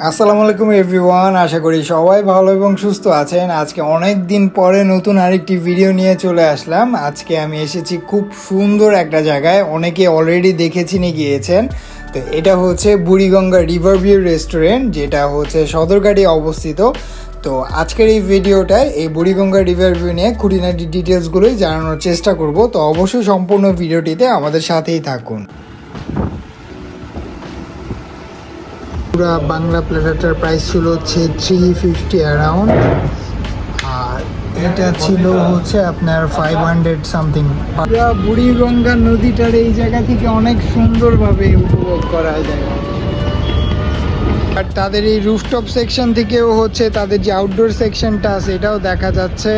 আসসালামু আলাইকুম এভরিওয়ান, আশা করি সবাই ভালো এবং সুস্থ আছেন। আজকে অনেক দিন পরে নতুন আরেকটি ভিডিও নিয়ে চলে আসলাম। আজকে আমি এসেছি খুব সুন্দর একটা জায়গায়, অনেকে অলরেডি দেখেছেন গিয়েছেন। তো এটা হচ্ছে বুড়িগঙ্গা রিভার ভিউ রেস্টুরেন্ট, যেটা হচ্ছে সদরঘাটে অবস্থিত। তো আজকের এই ভিডিওটায় এই বুড়িগঙ্গা রিভার ভিউ নিয়ে খুঁটিনাটি ডিটেলসগুলোই জানানোর চেষ্টা করব। তো অবশ্যই সম্পূর্ণ ভিডিওটিতে আমাদের সাথেই থাকুন। পুরা বাংলা প্লেটারটার প্রাইস ছিল হচ্ছে 350 অ্যারাউন্ড, আর এটা ছিল হচ্ছে আপনার 500 সামথিং। পুরা বুড়িগঙ্গা নদীটার এই জায়গা থেকে অনেক সুন্দরভাবে উপভোগ করা যায়। আর তাদের এই রুফটপ সেকশন থেকেও হচ্ছে তাদের যে আউটডোর সেকশনটা আছে এটাও দেখা যাচ্ছে।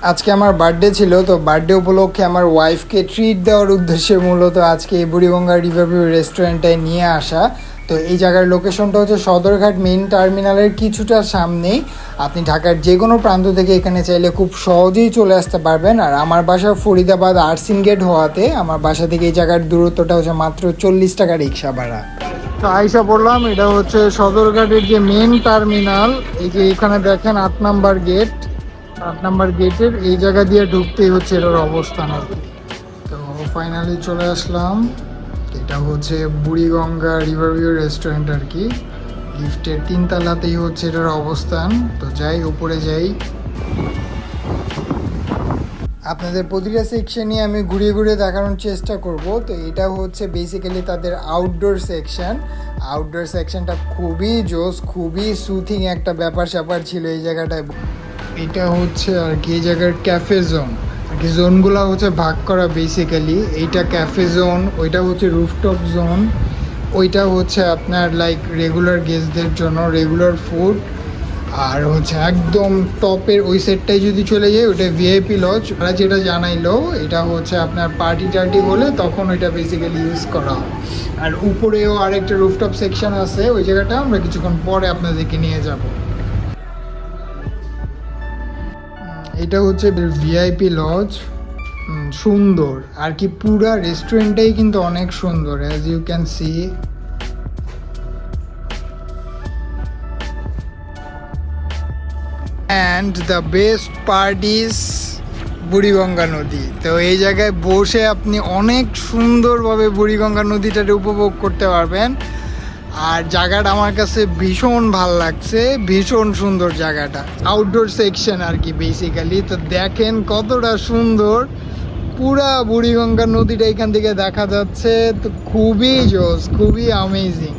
আজকে আমার বার্থডে ছিল, তো বার্থডে উপলক্ষে আমার ওয়াইফকে ট্রিট দেওয়ার উদ্দেশ্যে মূলত আজকে এই বুড়িগঙ্গা রিভার ভিউ রেস্টুরেন্টটায় নিয়ে আসা। তো এই জায়গার লোকেশনটা হচ্ছে সদরঘাট মেইন টার্মিনালের কিছুটা সামনেই। আপনি ঢাকার যে কোনো প্রান্ত থেকে এখানে চাইলে খুব সহজেই চলে আসতে পারবেন। আর আমার বাসা ফরিদাবাদ আরসিন গেট হওয়াতে আমার বাসা থেকে এই জায়গার দূরত্বটা হচ্ছে মাত্র 40 টাকা রিক্সা ভাড়া। তো আইসা পড়লাম, এটা হচ্ছে সদরঘাটের যে মেইন টার্মিনাল। এই যে এখানে দেখেন 8 নাম্বার গেট, 8 নাম্বার গেটের এই জায়গা দিয়ে ঢুকতেই হচ্ছে এটার অবস্থান আর কি। তো ফাইনালি চলে আসলাম। এটা হচ্ছে বুড়িগঙ্গা রিভার ভিউ রেস্টুরেন্ট আর কি। লিফটের 3 তলাতেই হচ্ছে এটার অবস্থান। তো যাই উপরে যাই, আপনাদের প্রতিটা সেকশনই আমি ঘুরিয়ে ঘুরিয়ে দেখানোর চেষ্টা করব। তো এটা হচ্ছে বেসিক্যালি তাদের আউটডোর সেকশন। আউটডোর সেকশনটা খুবই জোস, খুবই সুথিং একটা ব্যাপার স্যাপার ছিল এই জায়গাটায়। এটা হচ্ছে আর কি এই জায়গার ক্যাফে জোন আর কি। জোনগুলো হচ্ছে ভাগ করা বেসিক্যালি। এইটা ক্যাফে জোন, ওইটা হচ্ছে রুফটপ জোন, ওইটা হচ্ছে আপনার লাইক রেগুলার গেস্টদের জন্য রেগুলার ফুড। আর হচ্ছে একদম টপের ওই সেটটাই যদি চলে যায় ওটা ভিআইপি লজ। ওরা যেটা জানাইলো এটা হচ্ছে আপনার পার্টি টার্টি হলে তখন ওইটা বেসিক্যালি ইউজ করা হয়। আর উপরেও আরেকটা রুফটপ সেকশন আছে, ওই জায়গাটা আমরা কিছুক্ষণ পরে আপনাদেরকে নিয়ে যাব। এটা হচ্ছে ভিআইপি লজ। সুন্দর আর কি, পুরা রেস্টুরেন্টটাই কিন্তু অনেক সুন্দর as you can see. And the best part is Buriganga নদী। তো এই জায়গায় বসে আপনি অনেক সুন্দরভাবে বুড়িগঙ্গা নদীটাকে উপভোগ করতে পারবেন। আর জায়গাটা আমার কাছে ভীষণ ভাল লাগছে, ভীষণ সুন্দর জায়গাটা। আউটডোর সেকশন আর কি বেসিক্যালি। তো দেখেন কতটা সুন্দর, পুরা বুড়িগঙ্গা নদীটা এখান থেকে দেখা যাচ্ছে। তো খুবই জোস, খুবই অ্যামেজিং।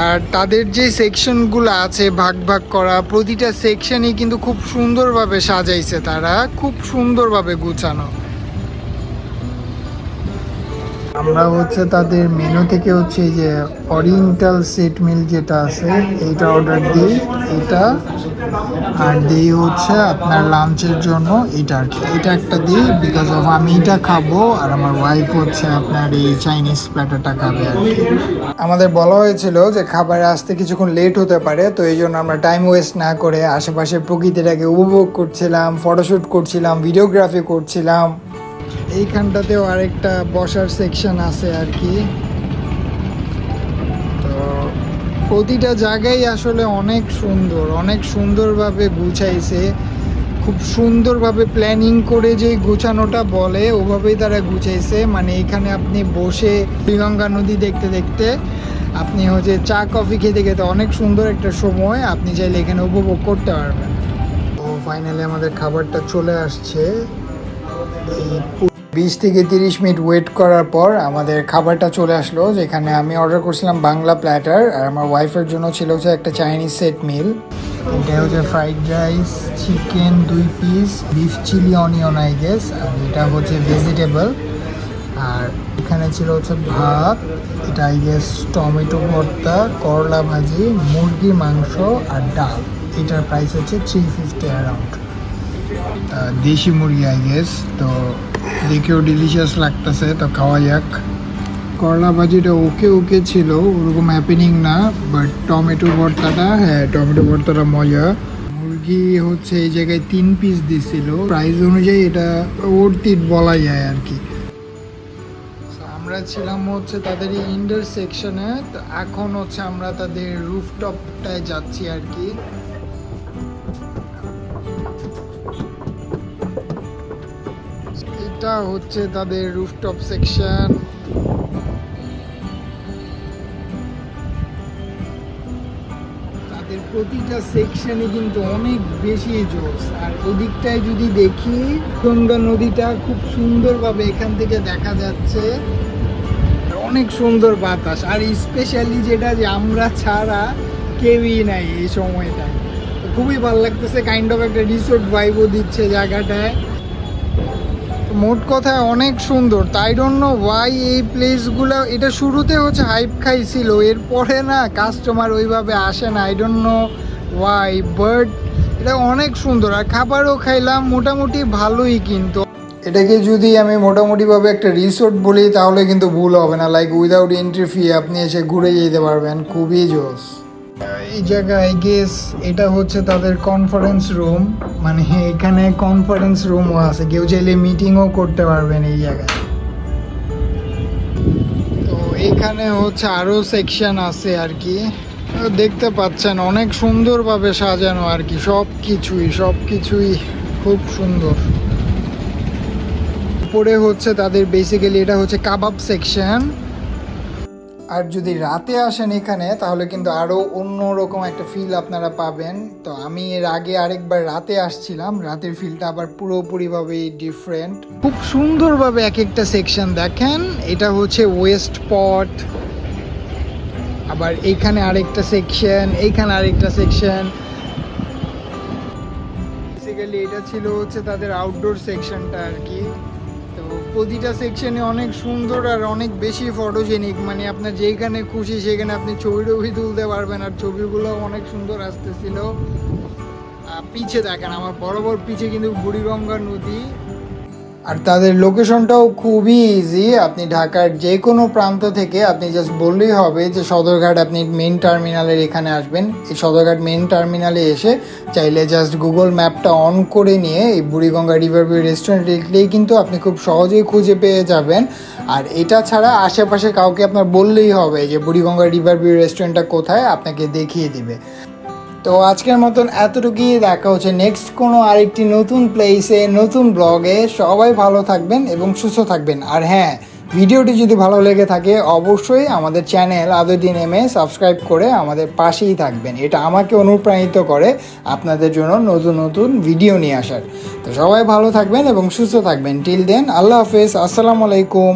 আর তাদের যে সেকশনগুলো আছে ভাগ ভাগ করা, প্রতিটা সেকশনই কিন্তু খুব সুন্দরভাবে সাজাইছে তারা, খুব সুন্দরভাবে গুছানো। আমরা হচ্ছে তাদের মেনু থেকে হচ্ছে এই যে ওরিয়েন্টাল সেট মিল যেটা আছে এইটা অর্ডার দিই, এটা আর দিই হচ্ছে আপনার লাঞ্চের জন্য এটা আর কি। এটা একটা দিই বিকজ অফ আমি এটা খাবো আর আমার ওয়াইফ হচ্ছে আপনার এই চাইনিজ প্ল্যাটারটা খাবে আর কি। আমাদের বলা হয়েছিল যে খাবারে আসতে কিছুক্ষণ লেট হতে পারে, তো এই জন্য আমরা টাইম ওয়েস্ট না করে আশেপাশের প্রকৃতিটাকে উপভোগ করছিলাম, ফটোশ্যুট করছিলাম, ভিডিওগ্রাফি করছিলাম। এইখানটাতেও আরেকটা বসার সেকশন আছে আর কি। তো প্রতিটা জায়গায় আসলে অনেক সুন্দর, অনেক সুন্দরভাবে গুছাইছে, খুব সুন্দরভাবে প্ল্যানিং করে যে গুছানোটা বলে ওভাবেই তারা গুছাইছে। মানে এখানে আপনি বসে বুড়িগঙ্গা নদী দেখতে দেখতে আপনি হচ্ছে চা কফি খেতে খেতে অনেক সুন্দর একটা সময় আপনি চাইলে এখানে উপভোগ করতে পারবেন। তো ফাইনালি আমাদের খাবারটা চলে আসছে। এই 20 থেকে 30 মিনিট ওয়েট করার পর আমাদের খাবারটা চলে আসলো, যেখানে আমি অর্ডার করছিলাম বাংলা প্ল্যাটার আর আমার ওয়াইফের জন্য ছিল হচ্ছে একটা চাইনিজ সেট মিল। এটা হচ্ছে fried rice, chicken 2 piece, beef chilli onion I guess, আর এটা হচ্ছে ভেজিটেবল। আর এখানে ছিল হচ্ছে ভাত, এটা আই গেস টমেটো ভর্তা, করলা ভাজি, মুরগির মাংস আর ডাল। এটার প্রাইস হচ্ছে 350 অ্যারাউন্ড। দেশি মুরগি আই গেস। তো দেখেও ডিলিশিয়াস লাগতেছে, তো খাওয়া যাক। করলা ভাজিটা ওকে ওকে ছিল, ওরকম হ্যাপেনিং না, বাট টমেটো ভর্তাটা, হ্যাঁ টমেটো ভর্তাটা মজা। মুরগি হচ্ছে এই জায়গায় 3 পিস দিছিল, প্রাইস অনুযায়ী এটা ওর তিন বলা যায় আর কি। আমরা আমরা ছিলাম হচ্ছে তাদের এই ইনডোর সেকশনে, তো এখন হচ্ছে আমরা তাদের রুফটপটায় যাচ্ছি আর কি। এটা হচ্ছে তাদের রুফটপ সেকশন। তাদের প্রতিটা সেকশনে কিন্তু অনেক বেশি জোস। আর ওদিকটায় যদি দেখি, গঙ্গা নদীটা খুব সুন্দরভাবে এখান থেকে দেখা যাচ্ছে, অনেক সুন্দর বাতাস। আর স্পেশালি যেটা যে আমরা ছাড়া কেউই নাই এই সময়টায়, তো খুবই ভালো লাগতেছে। কাইন্ড অফ একটা রিসোর্ট ভাইবও দিচ্ছে জায়গাটায়। মোট কথা অনেক সুন্দর। তাই ডোন্ট নো ওয়াই এই প্লেসগুলো, এটা শুরুতে হচ্ছে হাইপ খাইছিল, এরপরে না কাস্টমার ওইভাবে আসে না, I don't know Y, but এটা অনেক সুন্দর। আর খাবারও খাইলাম মোটামুটি ভালোই। কিন্তু এটাকে যদি আমি মোটামুটিভাবে একটা রিসোর্ট বলি তাহলে কিন্তু ভুল হবে না। লাইক উইদাউট এন্ট্রি ফি আপনি এসে ঘুরে যেতে পারবেন, খুবই জোস। এই জায়গায় গেস এটা হচ্ছে তাদের কনফারেন্স রুম, মানে এখানে কনফারেন্স রুমও আছে, কেউ চাইলে মিটিংও করতে পারবেন এই জায়গায়। তো এইখানে হচ্ছে আরও সেকশন আছে আর কি, দেখতে পাচ্ছেন অনেক সুন্দরভাবে সাজানো আর কি, সব কিছুই খুব সুন্দর। উপরে হচ্ছে তাদের বেসিক্যালি এটা হচ্ছে কাবাব সেকশন। আর যদি রাতে আসেন এখানে তাহলে কিন্তু আরও অন্যরকম একটা ফিল আপনারা পাবেন। তো আমি এর আগে আরেকবার রাতে আসছিলাম, রাতের ফিলটা আবার পুরোপুরিভাবে ডিফারেন্ট। খুব সুন্দরভাবে এক একটা সেকশন দেখেন। এটা হচ্ছে ওয়েস্ট পট, আবার এইখানে আরেকটা সেকশন, এইখানে আরেকটা সেকশন। বেসিক্যালি এটা ছিল হচ্ছে তাদের আউটডোর সেকশনটা আর কি। তো প্রতিটা সেকশনে অনেক সুন্দর আর অনেক বেশি ফটোজেনিক, মানে আপনার যেখানে খুশি সেখানে আপনি ছবি তুলতে পারবেন। আর ছবিগুলো অনেক সুন্দর আসতেছিল। পিছে দেখেন, আমার বরাবর পিছে কিন্তু বুড়িগঙ্গা নদী। আর তাদের লোকেশনটাও খুবই ইজি। আপনি ঢাকার যে কোনো প্রান্ত থেকে আপনি জাস্ট বললেই হবে যে সদরঘাট, আপনি মেইন টার্মিনালের এখানে আসবেন। এই সদরঘাট মেইন টার্মিনালে এসে চাইলে জাস্ট গুগল ম্যাপটা অন করে নিয়ে এই বুড়িগঙ্গা রিভার ভিউ রেস্টুরেন্ট লিখলেই কিন্তু আপনি খুব সহজেই খুঁজে পেয়ে যাবেন। আর এটা ছাড়া আশেপাশে কাউকে আপনার বললেই হবে যে বুড়িগঙ্গা রিভার ভিউ রেস্টুরেন্টটা কোথায়, আপনাকে দেখিয়ে দিবে। তো আজকের মতন এতটুকুই। দেখা হচ্ছে নেক্সট কোনো আরেকটি নতুন প্লেসে, নতুন ব্লগে। সবাই ভালো থাকবেন এবং সুস্থ থাকবেন। আর হ্যাঁ, ভিডিওটি যদি ভালো লেগে থাকে অবশ্যই আমাদের চ্যানেল আদুদ্দিন এম এ সাবস্ক্রাইব করে আমাদের পাশেই থাকবেন। এটা আমাকে অনুপ্রাণিত করে আপনাদের জন্য নতুন নতুন ভিডিও নিয়ে আসার। তো সবাই ভালো থাকবেন এবং সুস্থ থাকবেন। টিল দেন, আল্লাহ হাফেজ, আসসালামু আলাইকুম।